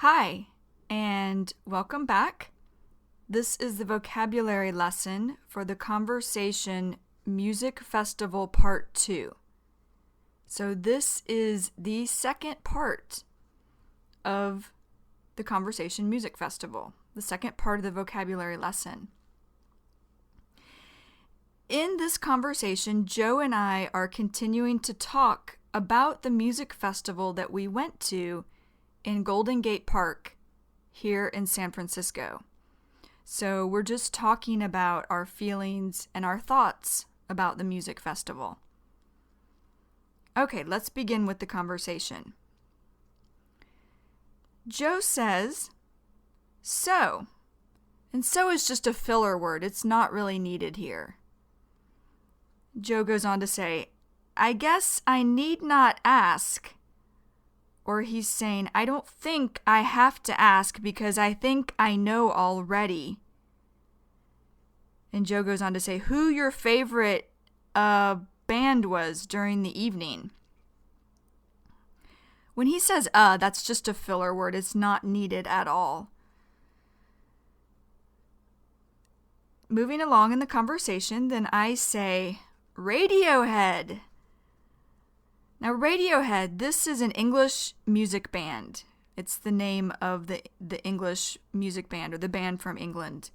Hi, and welcome back. This is the vocabulary lesson for the Conversation Music Festival Part 2. So this is the second part of the Conversation Music Festival, the second part of the vocabulary lesson. In this conversation, Joe and I are continuing to talk about the music festival that we went to in Golden Gate Park here in San Francisco. So we're just talking about our feelings and our thoughts about the music festival. Okay, let's begin with the conversation. Joe says, so, and so is just a filler word. It's not really needed here. Joe goes on to say, I guess I need not ask. Or he's saying, I don't think I have to ask because I think I know already. And Joe goes on to say, who your favorite band was during the evening. When he says that's just a filler word. It's not needed at all. Moving along in the conversation, then I say, Radiohead. Now, Radiohead, this is an English music band. It's the name of the English music band, or the band from England.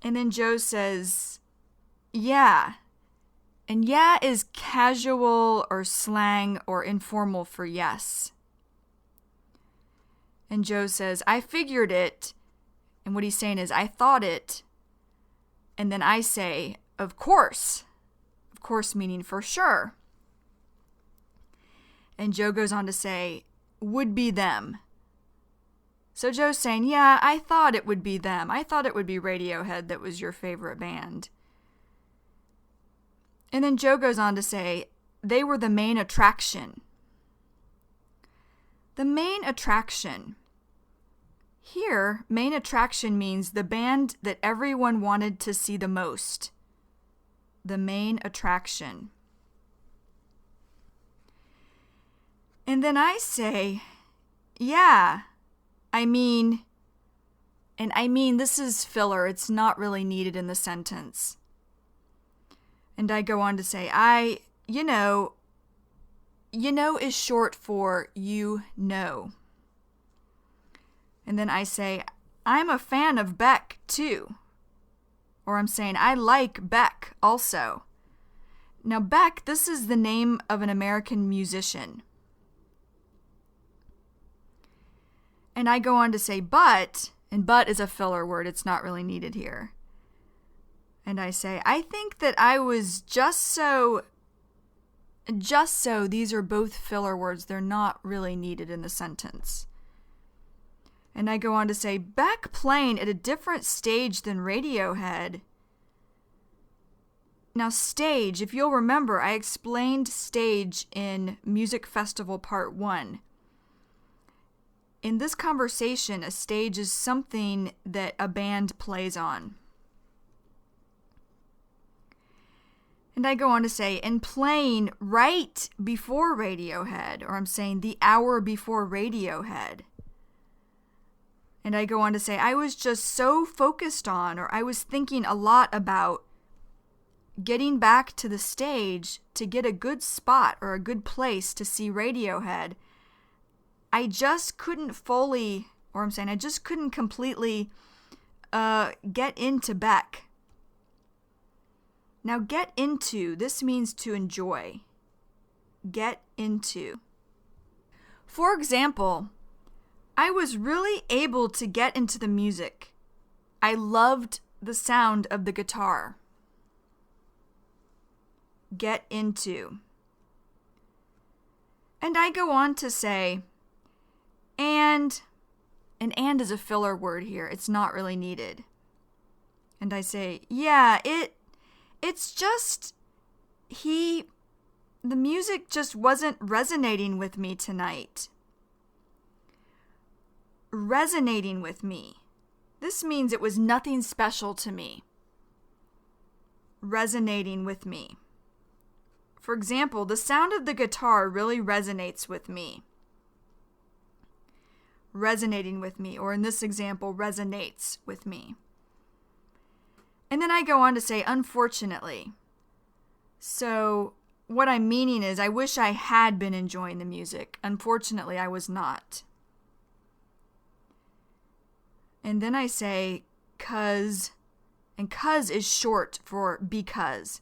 And then Joe says, yeah. And yeah is casual or slang or informal for yes. And Joe says, I figured it. And what he's saying is, I thought it. And then I say, of course. Of course meaning for sure. And Joe goes on to say, would be them. So Joe's saying, yeah, I thought it would be them. I thought it would be Radiohead that was your favorite band. And then Joe goes on to say, they were the main attraction. The main attraction. Here, main attraction means the band that everyone wanted to see the most. The main attraction. And then I say, yeah, I mean this is filler. It's not really needed in the sentence. And I go on to say, you know is short for you know. And then I say, I'm a fan of Beck too. Or I'm saying, I like Beck also. Now, Beck, this is the name of an American musician. And I go on to say, but, and but is a filler word. It's not really needed here. And I say, I think that I was just so, these are both filler words. They're not really needed in the sentence. And I go on to say, Beck playing at a different stage than Radiohead. Now, stage, if you'll remember, I explained stage in Music Festival Part 1. In this conversation, a stage is something that a band plays on. And I go on to say, and playing right before Radiohead, or I'm saying the hour before Radiohead. And I go on to say, I was just so focused on, or I was thinking a lot about getting back to the stage to get a good spot or a good place to see Radiohead. I just couldn't fully, or I'm saying I just couldn't completely get into Beck. Now, get into, this means to enjoy. Get into. For example, I was really able to get into the music. I loved the sound of the guitar. Get into. And I go on to say, and is a filler word here. It's not really needed. And I say, yeah, it's just, the music just wasn't resonating with me tonight. Resonating with me. This means it was nothing special to me. Resonating with me. For example, the sound of the guitar really resonates with me. resonating with me, or in this example, resonates with me. And then I go on to say, unfortunately. So what I'm meaning is I wish I had been enjoying the music. Unfortunately, I was not. And then I say, 'cause, and 'cause is short for because.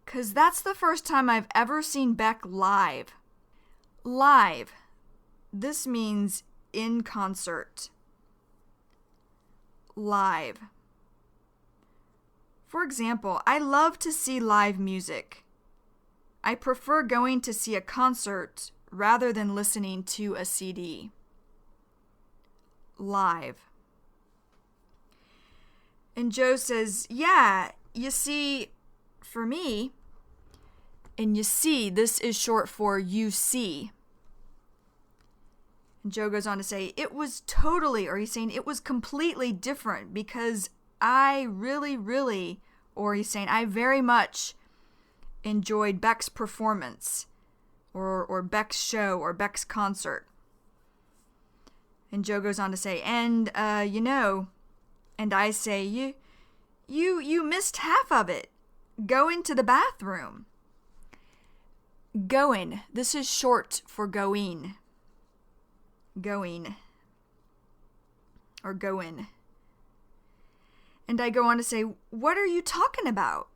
'Cause that's the first time I've ever seen Beck live. Live. This means in concert. Live. For example, I love to see live music. I prefer going to see a concert rather than listening to a CD. Live. And Joe says, yeah, you see, for me, and you see, this is short for you see. And Joe goes on to say, it was totally, or he's saying it was completely different because I really, or he's saying I very much enjoyed Beck's performance or Beck's show or Beck's concert. And Joe goes on to say, and and I say, you missed half of it. Going to the bathroom. Going. This is short for going. Going. Or going. And I go on to say, what are you talking about?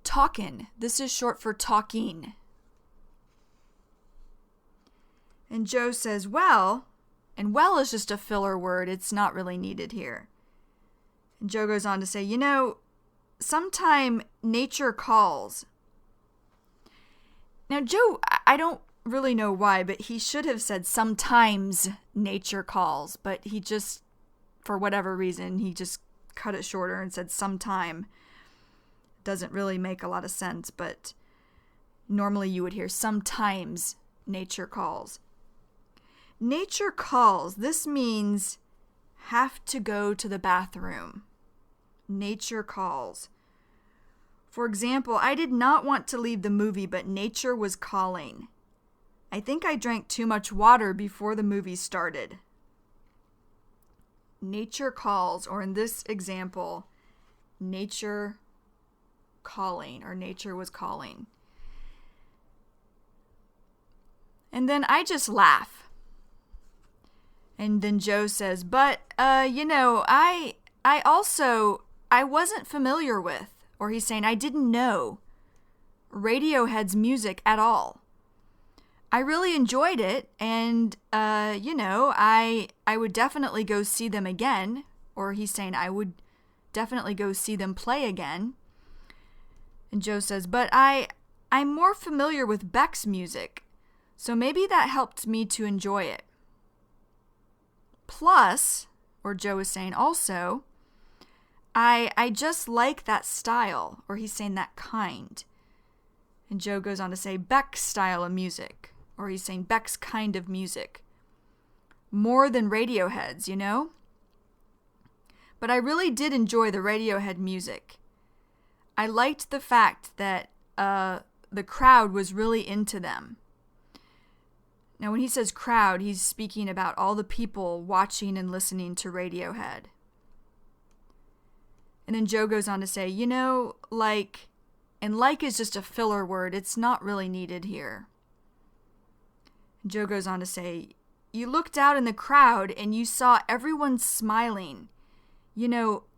Talkin'. This is short for talking. And Joe says, well, and well is just a filler word. It's not really needed here. And Joe goes on to say, sometime nature calls. Now, Joe, I don't really know why, but he should have said sometimes nature calls, but he just, for whatever reason, he just cut it shorter and said sometime. Doesn't really make a lot of sense, but normally you would hear sometimes nature calls. Nature calls, this means have to go to the bathroom. Nature calls. For example, I did not want to leave the movie, but nature was calling. I think I drank too much water before the movie started. Nature calls, or in this example, nature calling, or nature was calling. And then I just laugh. And then Joe says, but, I wasn't familiar with, or he's saying I didn't know Radiohead's music at all. I really enjoyed it, and, I would definitely go see them again, or he's saying I would definitely go see them play again. And Joe says, but I'm more familiar with Beck's music, so maybe that helped me to enjoy it. Plus, or Joe is saying also, I just like that style, or he's saying that kind. And Joe goes on to say Beck's style of music, or he's saying Beck's kind of music. More than Radiohead's, But I really did enjoy the Radiohead music. I liked the fact that the crowd was really into them. Now, when he says crowd, he's speaking about all the people watching and listening to Radiohead. And then Joe goes on to say, like, and like is just a filler word. It's not really needed here. And Joe goes on to say, you looked out in the crowd and you saw everyone smiling.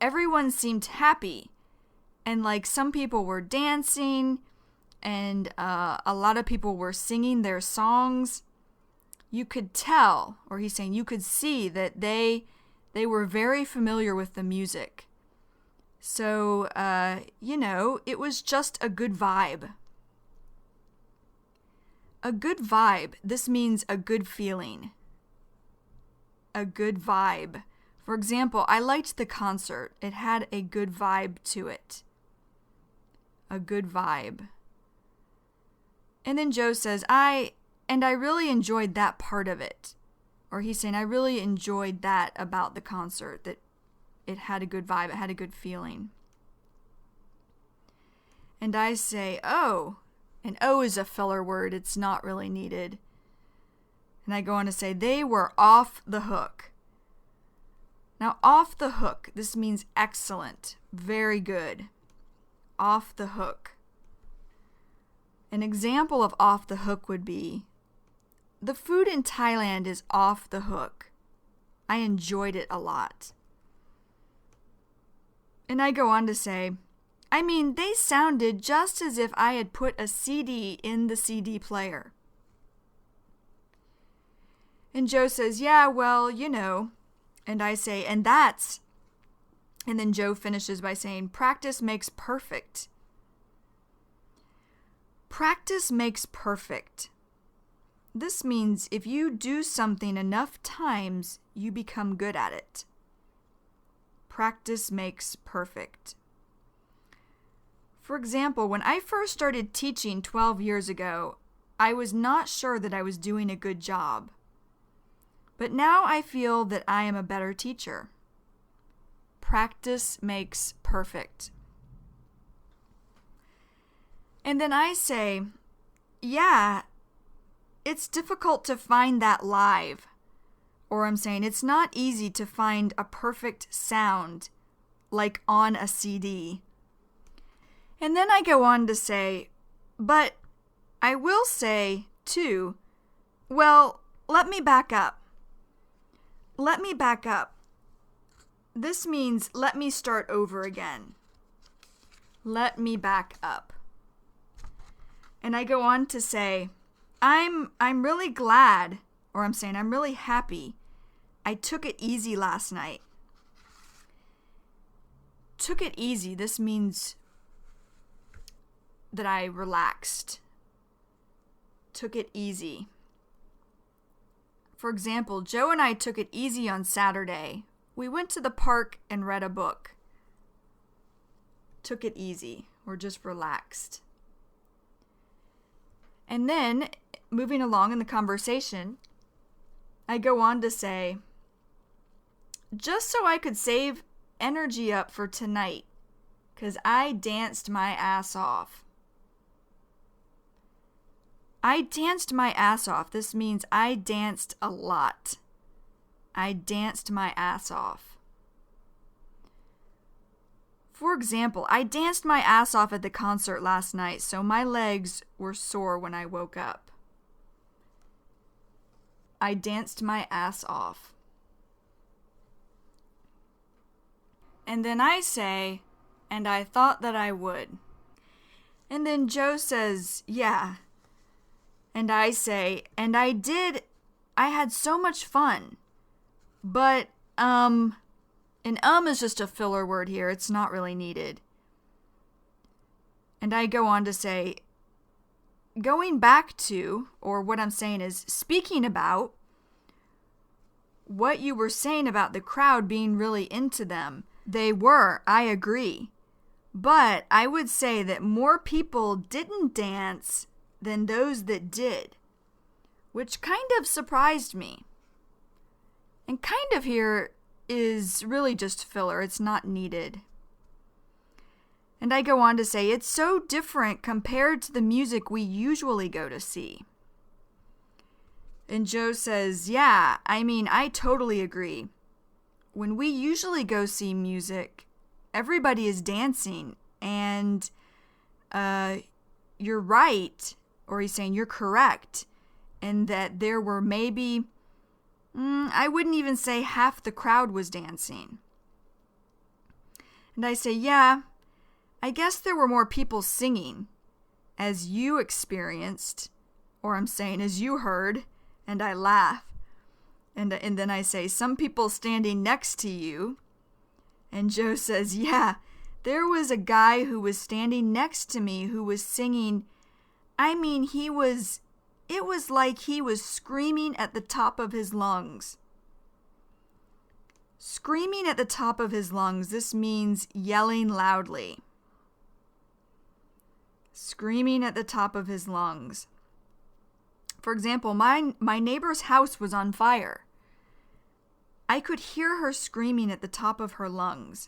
Everyone seemed happy. And like some people were dancing and a lot of people were singing their songs. You could tell, or he's saying you could see that they were very familiar with the music. So, it was just a good vibe. A good vibe, this means a good feeling. A good vibe. For example, I liked the concert. It had a good vibe to it. A good vibe. And then Joe says, I really enjoyed that part of it. Or he's saying, I really enjoyed that about the concert, that it had a good vibe, it had a good feeling. And I say, oh, and oh is a filler word, it's not really needed. And I go on to say, they were off the hook. Now, off the hook, this means excellent, very good. Off the hook. An example of off the hook would be, the food in Thailand is off the hook. I enjoyed it a lot. And I go on to say, I mean, they sounded just as if I had put a CD in the CD player. And Joe says, yeah, well, you know. And I say, and that's. And then Joe finishes by saying, practice makes perfect. Practice makes perfect. This means if you do something enough times, you become good at it. Practice makes perfect. For example, when I first started teaching 12 years ago, I was not sure that I was doing a good job. But now I feel that I am a better teacher. Practice makes perfect. And then I say, yeah, it's difficult to find that live. Or I'm saying it's not easy to find a perfect sound like on a CD. And then I go on to say, but I will say, too, well, let me back up. Let me back up. This means let me start over again. Let me back up. And I go on to say, I'm really glad, or I'm saying I'm really happy. I took it easy last night. Took it easy, this means that I relaxed. Took it easy. For example, Joe and I took it easy on Saturday. We went to the park and read a book. Took it easy, or just relaxed. And then, moving along in the conversation, I go on to say, just so I could save energy up for tonight, 'cause I danced my ass off. I danced my ass off. This means I danced a lot. I danced my ass off. For example, I danced my ass off at the concert last night, so my legs were sore when I woke up. I danced my ass off. And then I say, and I thought that I would. And then Joe says, yeah. And I say, and I did, I had so much fun. But, and is just a filler word here. It's not really needed. And I go on to say, going back to, or what I'm saying is speaking about what you were saying about the crowd being really into them. They were, I agree. But I would say that more people didn't dance than those that did, which kind of surprised me. And kind of here is really just filler. It's not needed. And I go on to say, it's so different compared to the music we usually go to see. And Joe says, yeah, I mean, I totally agree. When we usually go see music, everybody is dancing, and you're right, or he's saying you're correct, and that there were maybe, I wouldn't even say half the crowd was dancing. And I say, yeah, I guess there were more people singing, as you experienced, or I'm saying as you heard, and I laugh. And then I say, some people standing next to you. And Joe says, yeah, there was a guy who was standing next to me who was singing. I mean, it was like he was screaming at the top of his lungs. Screaming at the top of his lungs, this means yelling loudly. Screaming at the top of his lungs. For example, my neighbor's house was on fire. I could hear her screaming at the top of her lungs.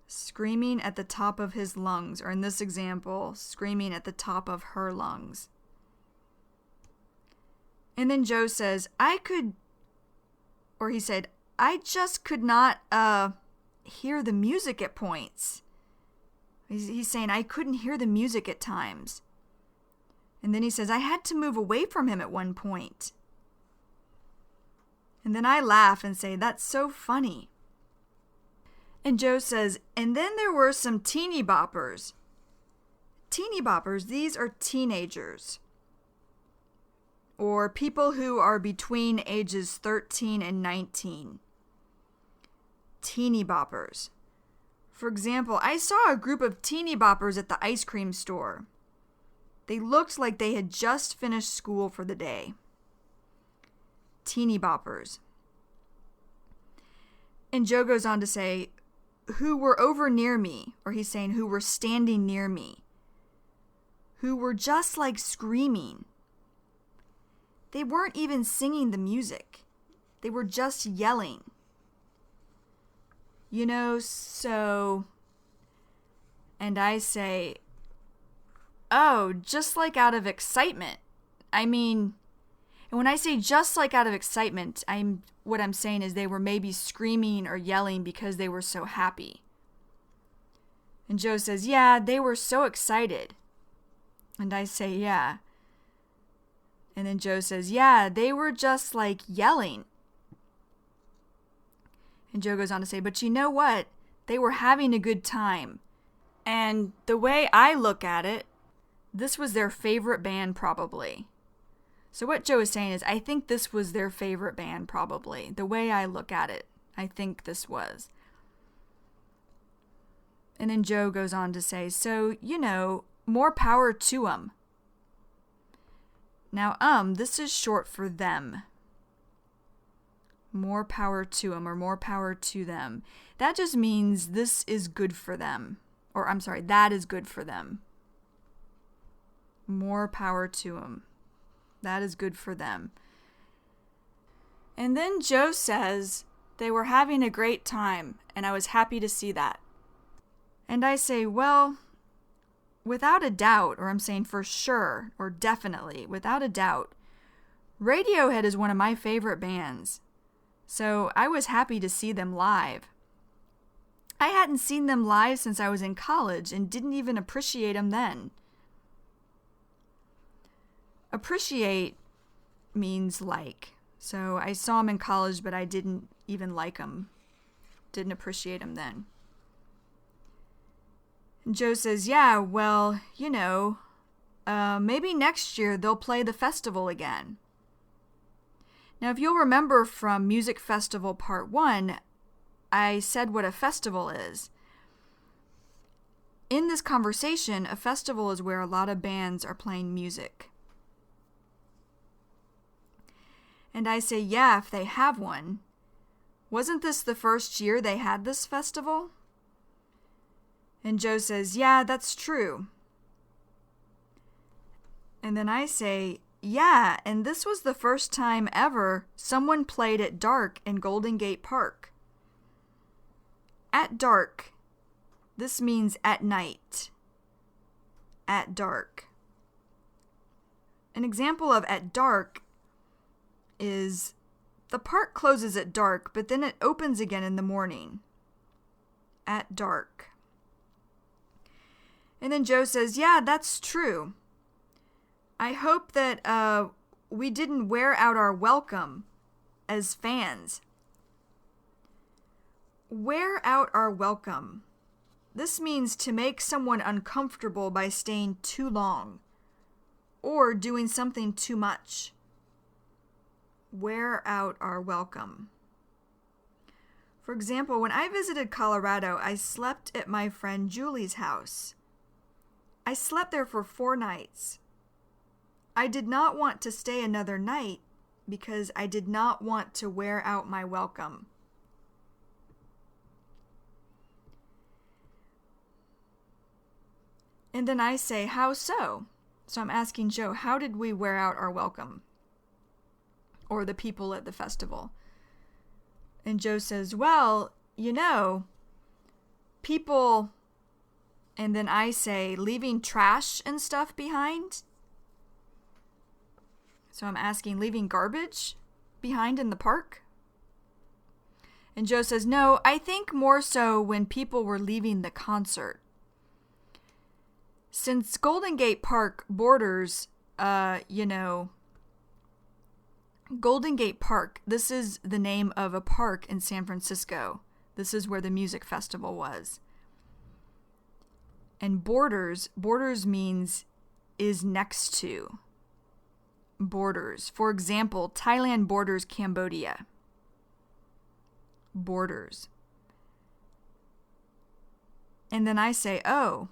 Screaming at the top of his lungs, or in this example, screaming at the top of her lungs. And then Joe says, he said, I just could not hear the music at points. He's saying, I couldn't hear the music at times. And then he says, I had to move away from him at one point. And then I laugh and say, that's so funny. And Joe says, and then there were some teeny boppers. Teeny boppers, these are teenagers, or people who are between ages 13 and 19. Teeny boppers. For example, I saw a group of teeny boppers at the ice cream store. They looked like they had just finished school for the day. Teeny boppers. And Joe goes on to say, who were over near me, or he's saying who were standing near me, who were just like screaming. They weren't even singing the music. They were just yelling. And I say, oh, just like out of excitement. And when I say just like out of excitement, what I'm saying is they were maybe screaming or yelling because they were so happy. And Joe says, yeah, they were so excited. And I say, yeah. And then Joe says, yeah, they were just like yelling. And Joe goes on to say, but you know what? They were having a good time. And the way I look at it, this was their favorite band probably. So what Joe is saying is, I think this was their favorite band probably. The way I look at it, I think this was. And then Joe goes on to say, so, more power to 'em. Now, this is short for them. More power to 'em, or more power to them. That just means this is good for them. Or, that is good for them. More power to 'em. That is good for them. And then Joe says, they were having a great time, and I was happy to see that. And I say, well, without a doubt, or I'm saying for sure, or definitely, without a doubt, Radiohead is one of my favorite bands. So I was happy to see them live. I hadn't seen them live since I was in college and didn't even appreciate them then. Appreciate means like. So I saw them in college, but I didn't even like them. Didn't appreciate them then. And Joe says, yeah, well, maybe next year they'll play the festival again. Now, if you'll remember from Music Festival Part 1, I said what a festival is. In this conversation, a festival is where a lot of bands are playing music. And I say, yeah, if they have one. Wasn't this the first year they had this festival? And Joe says, yeah, that's true. And then I say, yeah, and this was the first time ever someone played at dark in Golden Gate Park. At dark. This means at night. At dark. An example of at dark is the park closes at dark, but then it opens again in the morning. At dark. And then Joe says, yeah, that's true. I hope that we didn't wear out our welcome as fans. Wear out our welcome. This means to make someone uncomfortable by staying too long or doing something too much. Wear out our welcome. For example, when I visited Colorado, I slept at my friend Julie's house. I slept there for 4 nights. I did not want to stay another night because I did not want to wear out my welcome. And then I say, how so? So I'm asking Joe, how did we wear out our welcome? Or the people at the festival? And Joe says, well, people, and then I say, leaving trash and stuff behind. So I'm asking, leaving garbage behind in the park? And Joe says, no, I think more so when people were leaving the concert. Since Golden Gate Park borders, Golden Gate Park, this is the name of a park in San Francisco. This is where the music festival was. And borders means is next to. Borders. For example, Thailand borders Cambodia. Borders. And then I say, oh.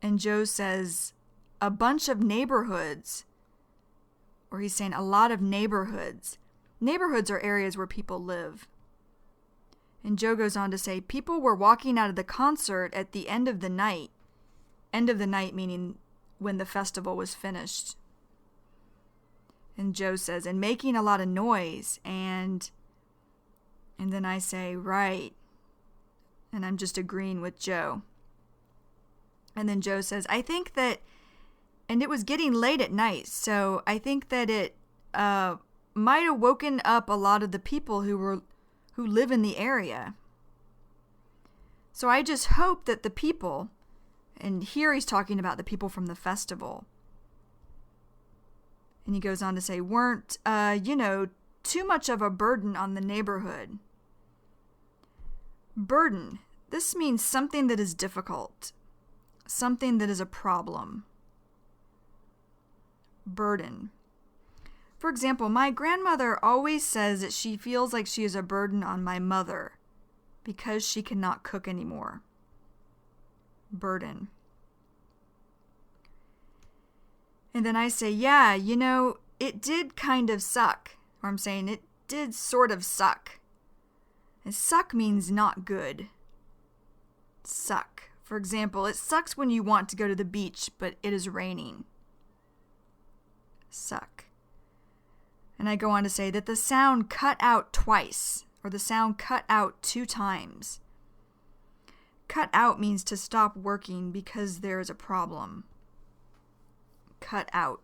And Joe says, a bunch of neighborhoods. Or he's saying a lot of neighborhoods. Neighborhoods are areas where people live. And Joe goes on to say, people were walking out of the concert at the end of the night. End of the night meaning when the festival was finished. And Joe says, and making a lot of noise. And then I say, right. And I'm just agreeing with Joe. And then Joe says, I think that, and it was getting late at night, so I think that it might have woken up a lot of the people who live in the area. So I just hope that the people, and here he's talking about the people from the festival, and he goes on to say, weren't, too much of a burden on the neighborhood. Burden. This means something that is difficult. Something that is a problem. Burden. For example, my grandmother always says that she feels like she is a burden on my mother because she cannot cook anymore. Burden. And then I say, yeah, it did kind of suck. Or I'm saying it did sort of suck. And suck means not good. Suck. For example, it sucks when you want to go to the beach, but it is raining. Suck. And I go on to say that the sound cut out twice, or the sound cut out 2 times. Cut out means to stop working because there is a problem. Cut out.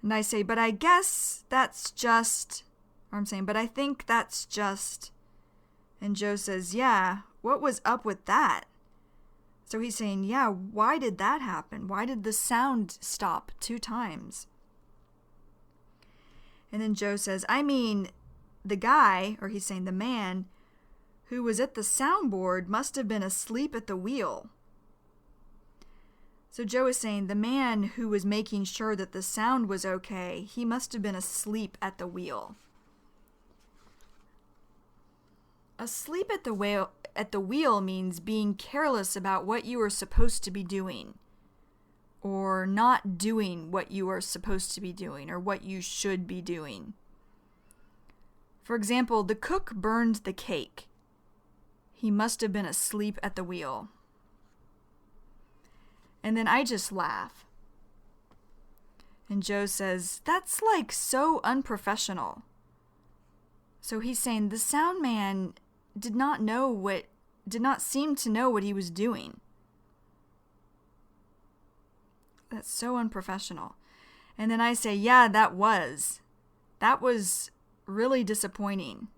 And I say, but I guess that's just, or I'm saying, but I think that's just, and Joe says, yeah, what was up with that? So he's saying, yeah, why did that happen? Why did the sound stop 2 times? And then Joe says, I mean, the guy, or he's saying the man, who was at the soundboard must have been asleep at the wheel. So Joe is saying the man who was making sure that the sound was okay, he must have been asleep at the wheel. Asleep at the wheel means being careless about what you are supposed to be doing, or not doing what you are supposed to be doing, or what you should be doing. For example, the cook burned the cake. He must have been asleep at the wheel. And then I just laugh. And Joe says, that's like so unprofessional. So he's saying the sound man did not seem to know what he was doing. That's so unprofessional. And then I say, yeah, that was really disappointing.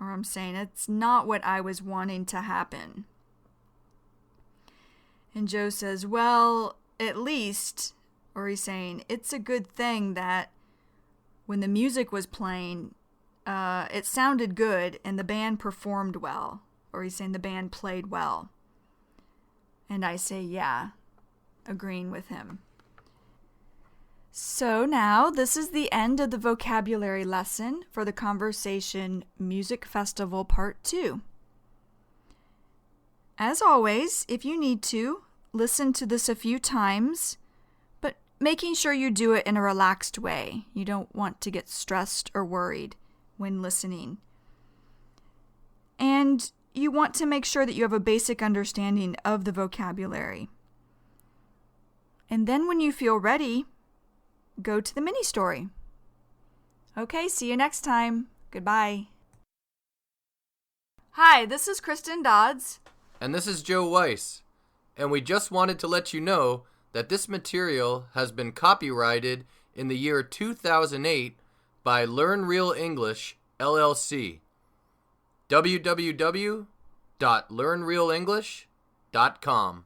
Or I'm saying it's not what I was wanting to happen. And Joe says, well, at least, or he's saying, it's a good thing that when the music was playing, it sounded good and the band performed well. Or he's saying the band played well. And I say, yeah, agreeing with him. So now this is the end of the vocabulary lesson for the Conversation Music Festival Part 2. As always, if you need to, listen to this a few times, but making sure you do it in a relaxed way. You don't want to get stressed or worried when listening. And you want to make sure that you have a basic understanding of the vocabulary. And then when you feel ready, go to the mini story. Okay, see you next time. Goodbye. Hi, this is Kristen Dodds. And this is Joe Weiss. And we just wanted to let you know that this material has been copyrighted in the year 2008 by Learn Real English, LLC. www.learnrealenglish.com